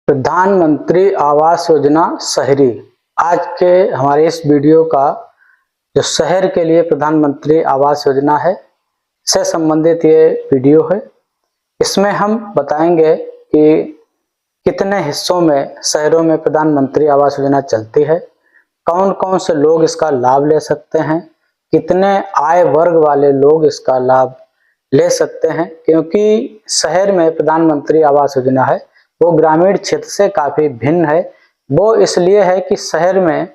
प्रधानमंत्री आवास योजना शहरी। आज के हमारे इस वीडियो का जो शहर के लिए प्रधानमंत्री आवास योजना है से संबंधित ये वीडियो है। इसमें हम बताएंगे कि कितने हिस्सों में शहरों में प्रधानमंत्री आवास योजना चलती है, कौन कौन से लोग इसका लाभ ले सकते हैं, कितने आय वर्ग वाले लोग इसका लाभ ले सकते हैं। क्योंकि शहर में प्रधानमंत्री आवास योजना है वो ग्रामीण क्षेत्र से काफी भिन्न है। वो इसलिए है कि शहर में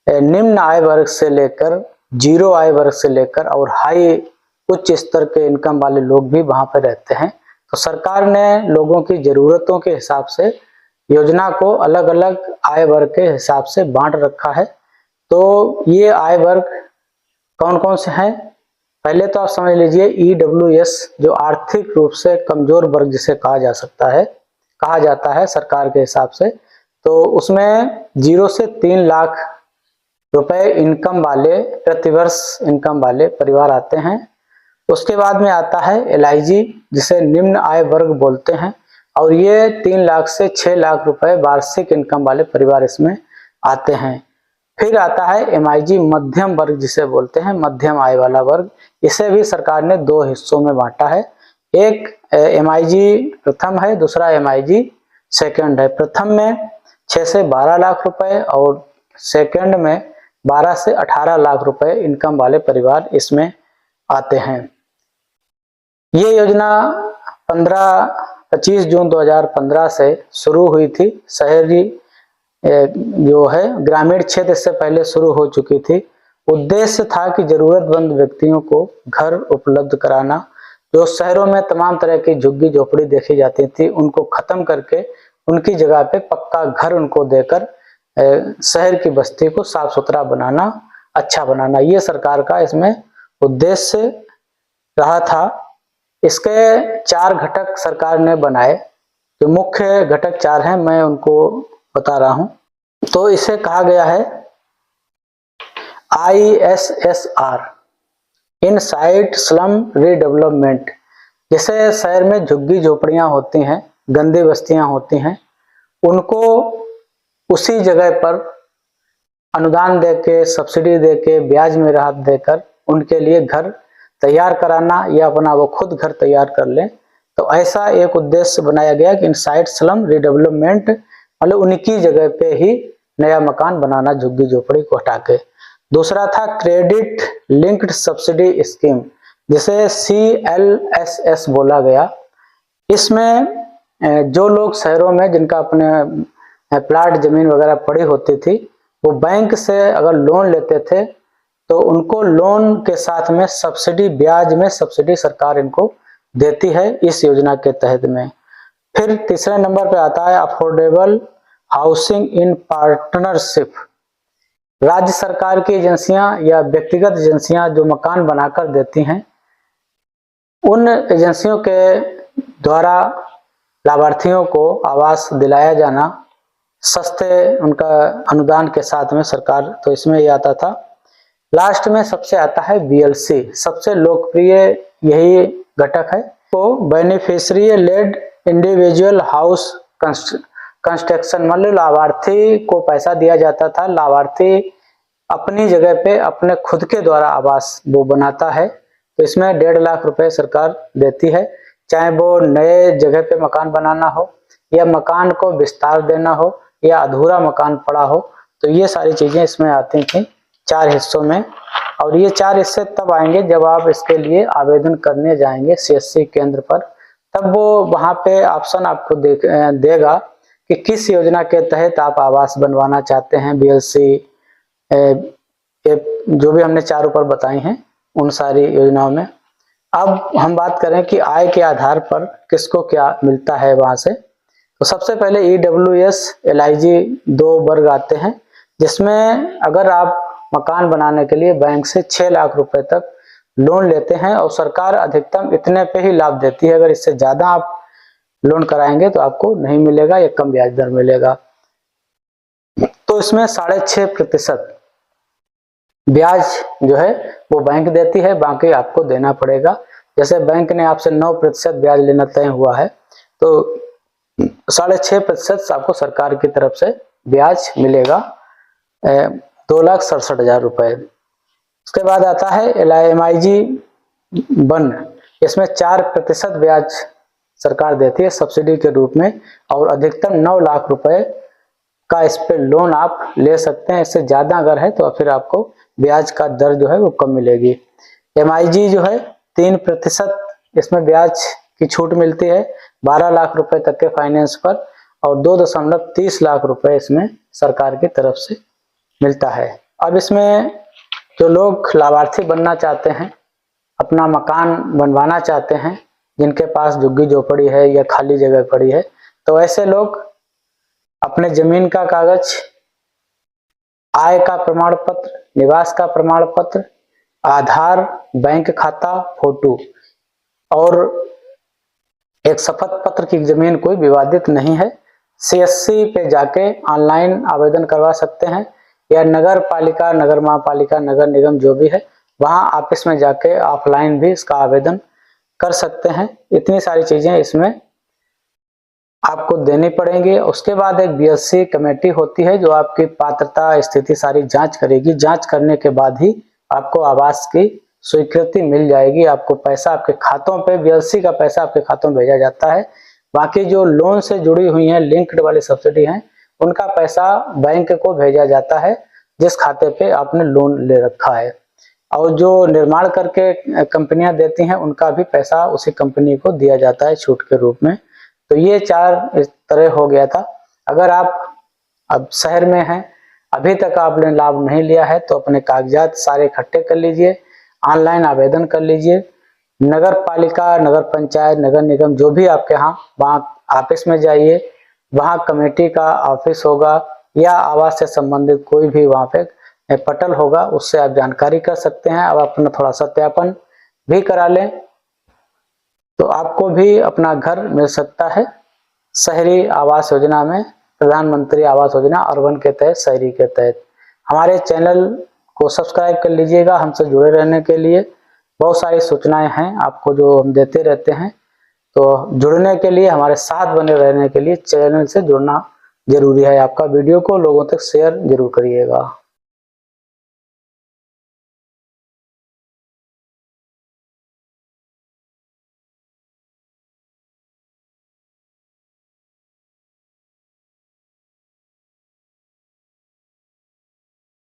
निम्न आय वर्ग से लेकर जीरो आय वर्ग से लेकर और हाई उच्च स्तर के इनकम वाले लोग भी वहां पर रहते हैं। तो सरकार ने लोगों की जरूरतों के हिसाब से योजना को अलग अलग आय वर्ग के हिसाब से बांट रखा है। तो ये आय वर्ग कौन कौन से हैं, पहले तो आप समझ लीजिए EWS जो आर्थिक रूप से कमजोर वर्ग जिसे कहा जाता है सरकार के हिसाब से, तो उसमें 0 से 3 लाख रुपए इनकम वाले प्रतिवर्ष इनकम वाले परिवार आते हैं। उसके बाद में आता है LIG जिसे निम्न आय वर्ग बोलते हैं और ये 3 लाख से 6 लाख रुपए वार्षिक इनकम वाले परिवार इसमें आते हैं। फिर आता है MIG मध्यम वर्ग जिसे बोलते हैं मध्यम आय वाला वर्ग। इसे भी सरकार ने 2 हिस्सों में बांटा है, एक MIG प्रथम है, दूसरा MIG सेकंड है। प्रथम में 6 से 12 लाख रुपए और सेकंड में 12 से 18 लाख रुपए इनकम वाले परिवार इसमें आते हैं। ये योजना 25 जून 2015 से शुरू हुई थी। शहरी जो है ग्रामीण क्षेत्र इससे पहले शुरू हो चुकी थी। उद्देश्य था कि जरूरतमंद व्यक्तियों को घर उपलब्ध कराना। जो शहरों में तमाम तरह की झुग्गी झोपड़ी देखी जाती थी उनको खत्म करके उनकी जगह पे पक्का घर उनको देकर शहर की बस्ती को साफ सुथरा बनाना, अच्छा बनाना, ये सरकार का इसमें उद्देश्य रहा था। इसके 4 घटक सरकार ने बनाए, जो मुख्य घटक 4 हैं मैं उनको बता रहा हूं। तो इसे कहा गया है ISSR इनसाइट स्लम रीडेवलपमेंट। जैसे शहर में झुग्गी झोपड़ियां होती हैं, गंदी बस्तियां होती हैं, उनको उसी जगह पर अनुदान देके, सब्सिडी देके, ब्याज में राहत देकर उनके लिए घर तैयार कराना या अपना वो खुद घर तैयार कर लें। तो ऐसा एक उद्देश्य बनाया गया कि इनसाइट स्लम रीडेवलपमेंट, मतलब उनकी जगह पे ही नया मकान बनाना झुग्गी झोपड़ी को हटा के। दूसरा था क्रेडिट लिंक्ड सब्सिडी स्कीम जिसे CLSS बोला गया। इसमें जो लोग शहरों में जिनका अपने प्लाट जमीन वगैरह पड़ी होती थी वो बैंक से अगर लोन लेते थे तो उनको लोन के साथ में सब्सिडी, ब्याज में सब्सिडी सरकार इनको देती है इस योजना के तहत में। फिर तीसरे नंबर पे आता है अफोर्डेबल हाउसिंग इन पार्टनरशिप। राज्य सरकार की एजेंसियां या व्यक्तिगत एजेंसियां जो मकान बनाकर देती हैं, उन एजेंसियों के द्वारा लाभार्थियों को आवास दिलाया जाना सस्ते उनका अनुदान के साथ में सरकार, तो इसमें ये आता था। लास्ट में सबसे आता है BLC, सबसे लोकप्रिय यही घटक है। तो beneficiary led individual house construction, मतलब लाभार्थी को पैसा दिया जाता था, लाभार्थी अपनी जगह पे अपने खुद के द्वारा आवास वो बनाता है। तो इसमें 1.5 लाख रुपए सरकार देती है, चाहे वो नए जगह पे मकान बनाना हो या मकान को विस्तार देना हो या अधूरा मकान पड़ा हो। तो ये सारी चीजें इसमें आती थी 4 हिस्सों में। और ये 4 हिस्से तब आएंगे जब आप इसके लिए आवेदन करने जाएंगे CSC केंद्र पर, तब वो वहां पे ऑप्शन आपको देगा कि किस योजना के तहत आप आवास बनवाना चाहते हैं। BLC जो भी हमने 4 ऊपर बताई हैं उन सारी योजनाओं में। अब हम बात करें कि आय के आधार पर किसको क्या मिलता है वहां से। तो सबसे पहले EWS LIG 2 वर्ग आते हैं, जिसमें अगर आप मकान बनाने के लिए बैंक से 6 लाख रुपए तक लोन लेते हैं और सरकार अधिकतम इतने पे ही लाभ देती है, अगर इससे ज्यादा आप लोन कराएंगे तो आपको नहीं मिलेगा या कम ब्याज दर मिलेगा। तो इसमें 6.5% ब्याज जो है वो बैंक देती है, बाकी आपको देना पड़ेगा। जैसे बैंक ने आपसे 9% ब्याज लेना तय हुआ है तो 6.5% आपको सरकार की तरफ से ब्याज मिलेगा, 2,67,000 रुपए। उसके बाद आता है LIMIG 1, इसमें 4% ब्याज सरकार देती है सब्सिडी के रूप में, और अधिकतम 9 लाख रुपए का इस पे लोन आप ले सकते हैं। इससे ज्यादा अगर है तो फिर आपको ब्याज का दर जो है वो कम मिलेगी। MIG जो है 3% इसमें ब्याज की छूट मिलती है 12 लाख रुपए तक के फाइनेंस पर, और 2.30 लाख रुपए इसमें सरकार की तरफ से मिलता है। अब इसमें जो लोग लाभार्थी बनना चाहते हैं, अपना मकान बनवाना चाहते हैं, जिनके पास झुग्गी झोपड़ी है या खाली जगह पड़ी है, तो ऐसे लोग अपने जमीन का कागज, आय का प्रमाण पत्र, निवास का प्रमाण पत्र, आधार, बैंक खाता, फोटो और एक शपथ पत्र की जमीन कोई विवादित नहीं है, CSC पे जाके ऑनलाइन आवेदन करवा सकते हैं, या नगर पालिका, नगर महापालिका, नगर निगम जो भी है वहां ऑफिस में जाके ऑफलाइन भी इसका आवेदन कर सकते हैं। इतनी सारी चीजें इसमें आपको देनी पड़ेंगी। उसके बाद एक BSC कमेटी होती है जो आपकी पात्रता, स्थिति सारी जांच करेगी। जांच करने के बाद ही आपको आवास की स्वीकृति मिल जाएगी। आपको पैसा आपके खातों पे, BSC का पैसा आपके खातों में भेजा जाता है। बाकी जो लोन से जुड़ी हुई हैं, लिंक्ड वाली सब्सिडी हैं, उनका पैसा बैंक को भेजा जाता है जिस खाते पे आपने लोन ले रखा है। और जो निर्माण करके कंपनियां देती हैं उनका भी पैसा उसी कंपनी को दिया जाता है छूट के रूप में। तो ये 4 इस तरह हो गया था। अगर आप अब शहर में हैं, अभी तक आपने लाभ नहीं लिया है, तो अपने कागजात सारे इकट्ठे कर लीजिए, ऑनलाइन आवेदन कर लीजिए। नगर पालिका, नगर पंचायत, नगर निगम जो भी आपके यहाँ, वहाँ ऑफिस में जाइए, वहाँ कमेटी का ऑफिस होगा या आवास से संबंधित कोई भी वहाँ पे पटल होगा, उससे आप जानकारी कर सकते हैं। अब अपना थोड़ा सत्यापन भी करा लें तो आपको भी अपना घर मिल सकता है शहरी आवास योजना में, प्रधानमंत्री आवास योजना अर्बन के तहत, शहरी के तहत। हमारे चैनल को सब्सक्राइब कर लीजिएगा हमसे जुड़े रहने के लिए। बहुत सारी सूचनाएं हैं आपको जो हम देते रहते हैं, तो जुड़ने के लिए, हमारे साथ बने रहने के लिए चैनल से जुड़ना जरूरी है। आपका वीडियो को लोगों तक शेयर जरूर करिएगा।